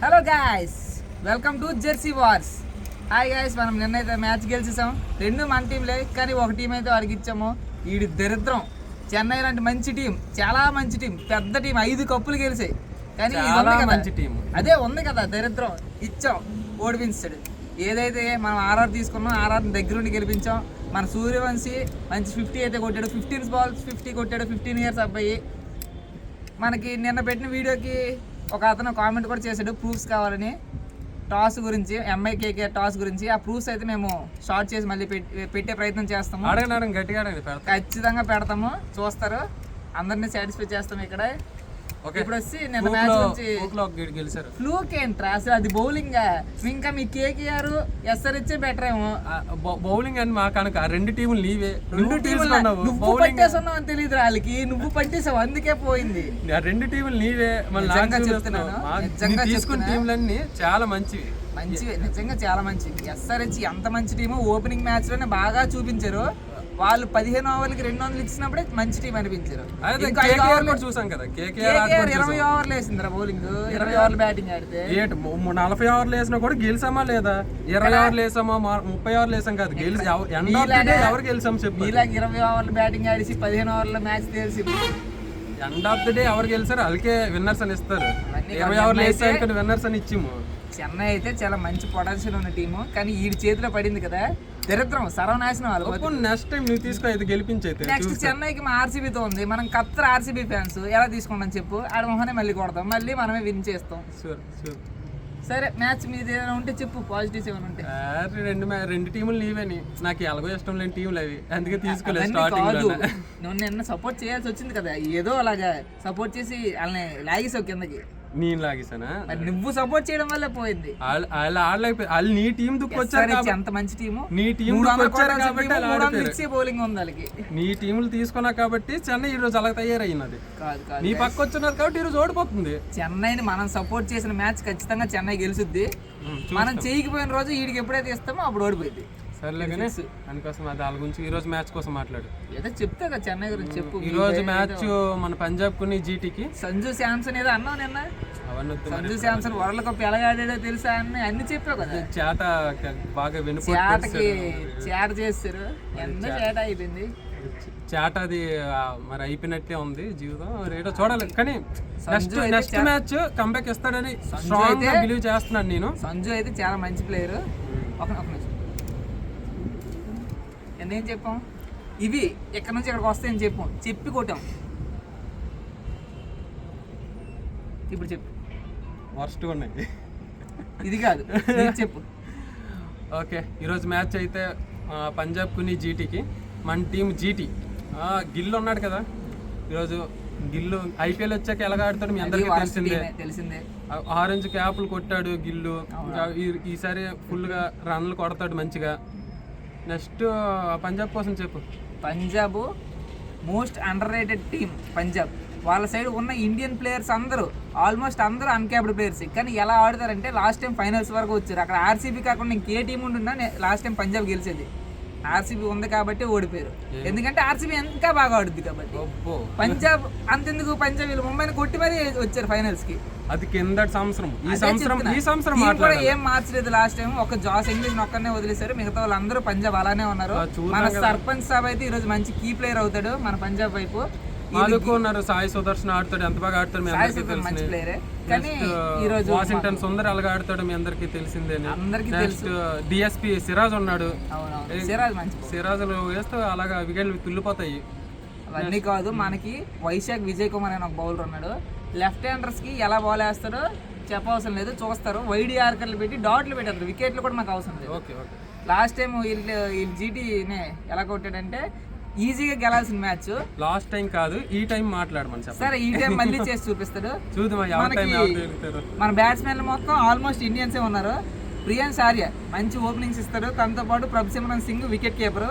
Hello guys, welcome to Jersey wars. Hi guys, మనం నిన్నైతే match గెలిచేసాం. రెండు మన టీంలే, కానీ ఒక టీం అయితే వాడికి ఇచ్చాము. వీడి దరిద్రం. చెన్నై లాంటి మంచి టీం, చాలా మంచి టీం, పెద్ద టీం, 5 కప్పులు గెలిచాయి. కానీ మంచి టీం అదే ఉంది కదా, దరిద్రం ఇచ్చాం, ఓడిపించాడు. ఏదైతే మనం ఆర్ఆర్ తీసుకున్నాం, ఆర్ఆర్ దగ్గరుండి గెలిపించాం. మన సూర్యవంశీ మంచి 50 అయితే కొట్టాడు, 15 balls 50 కొట్టాడు. 15 years అబ్బాయి. మనకి నిన్న పెట్టిన వీడియోకి ఒక అతను కామెంట్ కూడా చేశాడు, ప్రూఫ్స్ కావాలని. టాస్ గురించి, ఎంఐకేకే టాస్ గురించి. ఆ ప్రూఫ్స్ అయితే మేము షార్ట్ చేసి మళ్ళీ పెట్టే ప్రయత్నం చేస్తాము. ఖచ్చితంగా పెడతాము, చూస్తారు. అందరినీ సాటిస్ఫై చేస్తాము ఇక్కడ. ఇప్పుడు వచ్చి నిన్న మ్యాచ్ నుంచి గెలిచారు. ఫ్లూక్ ఏంట్రా అసలు, అది బౌలింగ్. ఇంకా మీ కేకేఆర్ ఎస్ఆర్హెచ్ బెటర్ ఏమో. బౌలింగ్ అని మా కనుక రెండు టీములు నీవే. నువ్వు పట్టేస్తున్నావు అని తెలియదు వాళ్ళకి, నువ్వు పట్టేసావు, అందుకే పోయింది. రెండు టీములు నీవే. చెప్తున్నాను, తీసుకున్న టీంలన్నీ చాలా మంచివి. నిజంగా చాలా మంచివి. ఎస్ఆర్హెచ్ ఎంత మంచి టీము. ఓపెనింగ్ మ్యాచ్ లోనే బాగా చూపించారు. వాళ్ళు 15 ఓవర్లకి 200 ఇచ్చినప్పుడే మంచి టీం అనిపించారు. చూసాం కదా, 20 ఓవర్లు వేసిందిరా బౌలింగ్. 20 ఓవర్లు బ్యాటింగ్ ఆడితే 40 ఓవర్లు వేసినా కూడా గెలిచామా లేదా? 20 ఓవర్లు వేసామా, 30 ఓవర్లు వేసాం కదా, ఎవరు గెలిచాం చెప్పి. ఇలాగ 20 ఓవర్లు బ్యాటింగ్ ఆడిసి 15 ఓవర్ల మ్యాచ్ తెలిసి ఎండ్ ఆఫ్ ద డే ఎవరు గెలిచారు వాళ్ళకే విన్నర్స్ అని ఇస్తారు. 20 ఓవర్లు వేసాక విన్నర్స్ అని ఇచ్చిము. చెన్నై అయితే చాలా మంచి పొటెన్షియల్ ఉన్న టీము, కానీ ఈ చేతిలో పడింది కదా, దరిద్రం, సర్వనాశనం. వాళ్ళు నెక్స్ట్ టైం నువ్వు తీసుకో, అయితే గెలిపించైతే. నెక్స్ట్ చెన్నైకి మా ఆర్సీబీతో ఉంది. మనం కత్తర్ ఆర్సీబీ ఫ్యాన్స్ ఎలా తీసుకుంటాం చెప్పు? ఆడ మొహనే మళ్ళీ కొడతాం, మళ్ళీ మనమే విన్ చేస్తాం. సరే, మ్యాచ్ మీద ఏదైనా ఉంటే చెప్పు, పాజిటివ్స్ ఏమైనా ఉంటే. రెండు టీములు నీవేని, నాకు ఎలాగో ఇష్టం లేని టీములు అవి, అందుకే తీసుకోలేదు. నువ్వు నిన్న సపోర్ట్ చేయాల్సి వచ్చింది కదా, ఏదో అలాగా సపోర్ట్ చేసి వాళ్ళని లాగేసావు కిందకి. నేను లాగేసానా? నువ్వు సపోర్ట్ చేయడం వల్ల పోయింది. వాళ్ళు నీ టీం దుక్కొచ్చారు, అంత మంచి టీము. నీ టీం బౌలింగ్ ఉంది వాళ్ళకి. నీ టీములు తీసుకున్నా కాబట్టి చెన్నై ఈ రోజు అలా తయారయ్యినది. నీ పక్క వచ్చినారు కాబట్టి ఈ రోజు ఓడిపోతుంది. చెన్నైని మనం సపోర్ట్ చేసిన మ్యాచ్ ఖచ్చితంగా చెన్నై గెలుచుద్ది. మనం చేయకపోయిన రోజు వీడికి ఎప్పుడైతే ఇస్తామో అప్పుడు ఓడిపోయింది. సర్లేగానే, అందుకోసం అది వాళ్ళ గురించి ఈ రోజు మ్యాచ్ కోసం మాట్లాడు. ఏదో చెప్తా కదా చెన్నై గురించి చెప్పు. ఈ రోజు మ్యాచ్ మన పంజాబ్ కు జీటీకి. సంజు శాంసన్ ఏదో అన్నావు నిన్న. సంజు శాంసన్ వరల్డ్ కప్ ఎలా ఆడాడో తెలుసా అన్ని చెప్పావు కదా. చేట బాగా చేట చేస్తారు, ఎంత చేట అయిపోయింది. చేట అది మరి అయిపోయినట్టే ఉంది జీవితం. రేటో చూడాలి, కానీ నెక్స్ట్ మ్యాచ్ కంబ్యాక్ ఇస్తాడని స్ట్రాంగ్ గా బిలీవ్ చేస్తున్నాను నేను. సంజు అయితే చాలా మంచి ప్లేయర్. ఒక నిమిషం, ఏం చెప్పాం, ఇవి ఎక్కడి నుంచి ఇక్కడికి వస్తాయని చెప్పి కొట్టాం. ఇప్పుడు చెప్పు, వర్స్ట్ ఉన్నాయి. ఇది కాదు, చెప్పు. ఓకే, ఈరోజు మ్యాచ్ అయితే పంజాబ్ కుని జీటీకి. మన టీం జీటీ గిల్లు ఉన్నాడు కదా. ఈరోజు గిల్లు ఐపీఎల్ వచ్చాక ఎలాగ ఆడతాడు మీ అందరికీ తెలిసిందే. ఆరెంజ్ క్యాప్లు కొట్టాడు గిల్లు. ఈసారి ఫుల్గా రన్లు కొడతాడు మంచిగా. నెక్స్ట్ పంజాబ్ కోసం చెప్పు. Punjab most under rated team. Punjab వాళ్ళ సైడ్ ఉన్న ఇండియన్ ప్లేయర్స్ అందరూ ఆల్మోస్ట్ అందరూ అన్క్యాప్డ్ ప్లేయర్స్, కానీ ఎలా ఆడతారంటే లాస్ట్ టైం ఫైనల్స్ వరకు వచ్చారు. అక్కడ ఆర్సీబీ కాకుండా ఇంకే టీం ఉంటున్నా లాస్ట్ టైం పంజాబ్ గెలిచేది. ఆర్సీబీ ఉంది కాబట్టి ఓడిపోయారు, ఎందుకంటే ఆర్సీబీ ఇంకా బాగా ఆడుద్ది కాబట్టి. పంజాబ్ అంతెందుకు, పంజాబ్ వీళ్ళు ముంబైని కొట్టి మరీ వచ్చారు ఫైనల్స్ కి. అది కింద సంవత్సరం. ఈ సంవత్సరం కూడా ఏం మార్చలేదు. లాస్ట్ టైం ఒక జాస్ ఇంగ్లీష్ ఒక్కనే వదిలేశారు, మిగతా వాళ్ళందరూ పంజాబ్ అలానే ఉన్నారు. మన సర్పంచ్ సాబ్ అయితే ఈ రోజు మంచి కీ ప్లేయర్ అవుతాడు మన పంజాబ్ వైపు. ఆడుకున్నారు. సాయి సుదర్శన్ ఆడతాడు, ఎంత బాగా ఆడతాడు మీ అందరికీ తెలిసిందే. వాషింగ్టన్ సుందర్ అలాగా ఆడతాడు మీ అందరికీ తెలిసిందే. డిఎస్పీ సిరాజ్ ఉన్నాడు. సిరాజ్ వేస్తే అలాగా వికెట్లు తుల్లిపోతాయి. అవన్నీ కాదు, మనకి వైశాఖ్ విజయ్ కుమార్ అనే ఒక బౌలర్ ఉన్నాడు. లెఫ్ట్ హ్యాండర్స్ కి ఎలా బాల్ వేస్తాడో చెప్పవసరం లేదు, చూస్తారు. వైడ్ యార్కర్లు పెట్టి డాట్లు పెట్టారు, వికెట్లు కూడా మాకు అవసరం లేదు. లాస్ట్ టైం వీళ్ళు జీటీనే ఎలా కొట్టాడంటే ఈజీగా గెలాల్సిన మ్యాచ్. లాస్ట్ టైం కాదు, ఈ టైం మాట్లాడమని చెప్పండి. సరే, ఈ టైం మళ్ళీ చేసి చూపిస్తాడు. మన బ్యాట్స్మెన్లు మొత్తం ఆల్మోస్ట్ ఇండియన్సే ఉన్నారు. ప్రియాన్స్ ఆర్య మంచి ఓపెనింగ్స్ ఇస్తాడు, తనతో పాటు Prabhsimran Singh wicket keeper.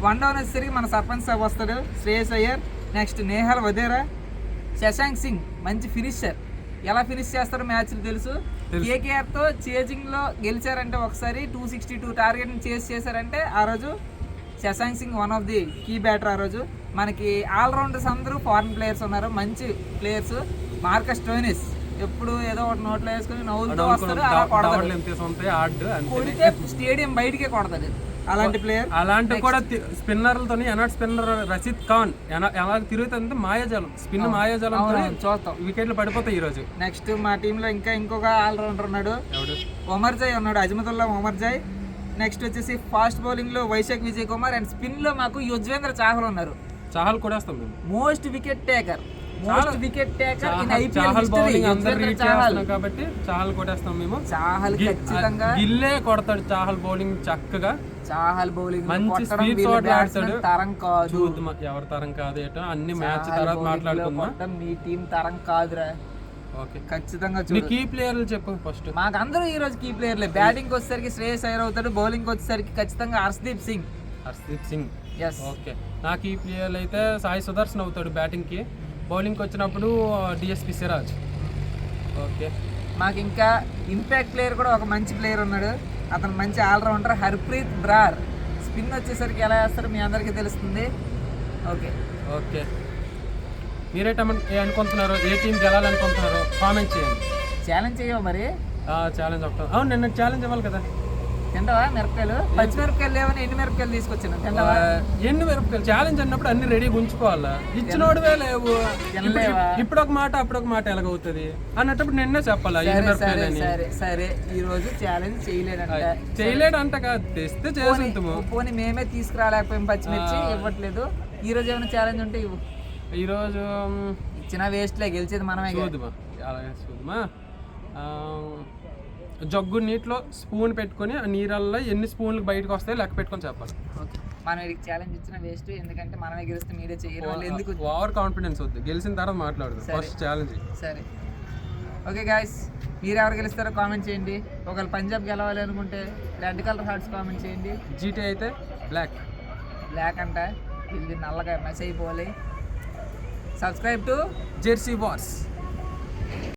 One down వచ్చేసరికి మన సర్పంచ్ సాబ్ వస్తాడు, శ్రేయస్ అయ్యర్. నెక్స్ట్ నేహాల్ వదేరా, శశాంక్ సింగ్ మంచి ఫినిషర్. ఎలా ఫినిష్ చేస్తారో మ్యాచ్లు తెలుసు. కేకేఆర్ తో చేజింగ్ లో గెలిచారంటే ఒకసారి 262 టార్గెట్ ని చేజ్ చేశారంటే ఆ రోజు Shashank Singh one of the key batter. ఆ రోజు మనకి ఆల్రౌండర్స్ అందరూ ఫారిన్ ప్లేయర్స్ ఉన్నారు, మంచి ప్లేయర్స్. మార్కస్ స్టోయినిస్ ఎప్పుడు ఏదో ఒకటి నోట్లో వేసుకుని నవ్వులతో వస్తాడు, అలా కొడతాడు. కొడితే స్టేడియం బయటికే కొడతాడు అలాంటి ప్లేయర్. అలాంటి కూడా స్పిన్నర్లతో ఎనాట్ స్పిన్నర్ రషీద్ ఖాన్ ఎలా తిరుగుతుంది మాయాజాలం, స్పిన్ మాయాజాలం చూస్తాం. వికెట్లు పడిపోతాయి ఈ రోజు. నెక్స్ట్ మా టీంలో ఇంకా ఇంకొక ఆల్రౌండర్ ఉన్నాడు, ఒమర్జాయ్ ఉన్నాడు, అజ్మతుల్లా ఒమర్జాయ్. నెక్స్ట్ వచ్చేసి ఫాస్ట్ బౌలింగ్ లో వైశాఖ్ విజయ్ కుమార్ అండ్ స్పిన్ లో మాకు యుజ్వేంద్ర చాహల్ ఉన్నారు. చాహల్ కూడా వస్తాం మేము. Most wicket taker in IPL కాబట్టి చాహల్ కొట్టేస్తాం మేము. చాహల్ ఖచ్చితంగా గిల్లే కొడతాడు. చాహల్ బౌలింగ్ చక్కగా, చాహల్ బౌలింగ్ మంచి స్పీడ్ షాట్ ఆడతాడు. తరం కాదు, ఎవరి తరం కాదు ఏటో అన్ని మ్యాచ్ తర్వాత మాట్లాడుకుందాం. మీ టీం తరం కాదురా. ఓకే, ఖచ్చితంగా కీ ప్లేయర్లు చెప్పు ఫస్ట్. మాకు అందరూ ఈ రోజు కీ ప్లేయర్లే. బ్యాటింగ్ వచ్చేసరికి శ్రేయస్ అయ్యర్ అవుతాడు, బౌలింగ్ వచ్చేసరికి ఖచ్చితంగా హర్షదీప్ సింగ్. ఓకే, నాకు ఈ ప్లేయర్లు అయితే సాయి సుదర్శన్ అవుతాడు బ్యాటింగ్ కి. బౌలింగ్కి వచ్చినప్పుడు డిఎస్పి సిరాజ్. ఓకే, మాకు ఇంకా ఇంపాక్ట్ ప్లేయర్ కూడా ఒక మంచి ప్లేయర్ ఉన్నాడు, అతను మంచి ఆల్రౌండర్, హర్ప్రీత్ బ్రార్. స్పిన్ వచ్చేసరికి ఎలా వేస్తారో మీ అందరికీ తెలుస్తుంది. ఓకే ఓకే, అనుకుంటున్నారు ఏ టీం గెలాలనుకుంటున్నారో కామెంట్ చేయండి. ఛాలెంజ్ చేయవు మరి. ఛాలెంజ్ ఒకటి. అవును, నిన్న ఛాలెంజ్ ఇవ్వాలి కదా. తింటావా మిరపకాయలు? పచ్చిమిరపకాయలు లేవని ఎండు మిరపకాయలు తీసుకొచ్చాను, తింటావా? ఎండు మిరపకాయలు ఛాలెంజ్ అన్నప్పుడు అన్ని రెడీగా ఉంచుకోవాలా, ఇచ్చినోడువే లేవు. ఇప్పుడు ఒక మాట అప్పుడు ఒక మాట ఎలాగవుతుంది అన్నప్పుడు నిన్నే చెప్పాలా. సరే ఈ రోజు ఛాలెంజ్ చేయలేడంట కాదు, తెస్తే చేస్తుంటాము. పోనీ మేమే తీసుకురాలేకపోయాం, పచ్చిమిర్చి ఇవ్వట్లేదు. ఈ రోజు ఏమైనా ఛాలెంజ్ ఉంటే ఇవ్వు. ఈ రోజు ఇచ్చిన వేస్ట్లే, గెలిచేది మనమే. చూద్దామా, జగ్గు నీటిలో స్పూన్ పెట్టుకొని ఆ నీళ్ళల్లో ఎన్ని స్పూన్లు బయటకు వస్తాయో లెక్క పెట్టుకొని చెప్పాలి. ఓకే, మనం ఛాలెంజ్ ఇచ్చిన వేస్ట్, ఎందుకంటే మనమే గెలిస్తే మీరే చేయరు. ఎందుకు ఓవర్ కాన్ఫిడెన్స్ వద్దు, గెలిచిన తర్వాత మాట్లాడదు. First challenge. సరే ఓకే గాయస్, మీరు ఎవరు గెలుస్తారో కామెంట్ చేయండి. ఒకవేళ పంజాబ్ గెలవాలి అనుకుంటే రెడ్ కలర్ హార్ట్స్ కామెంట్ చేయండి. జీటీ అయితే బ్లాక్ అంట, ఇది నల్లగా మెస్ అయిపోవాలి. Subscribe to Jersey wars.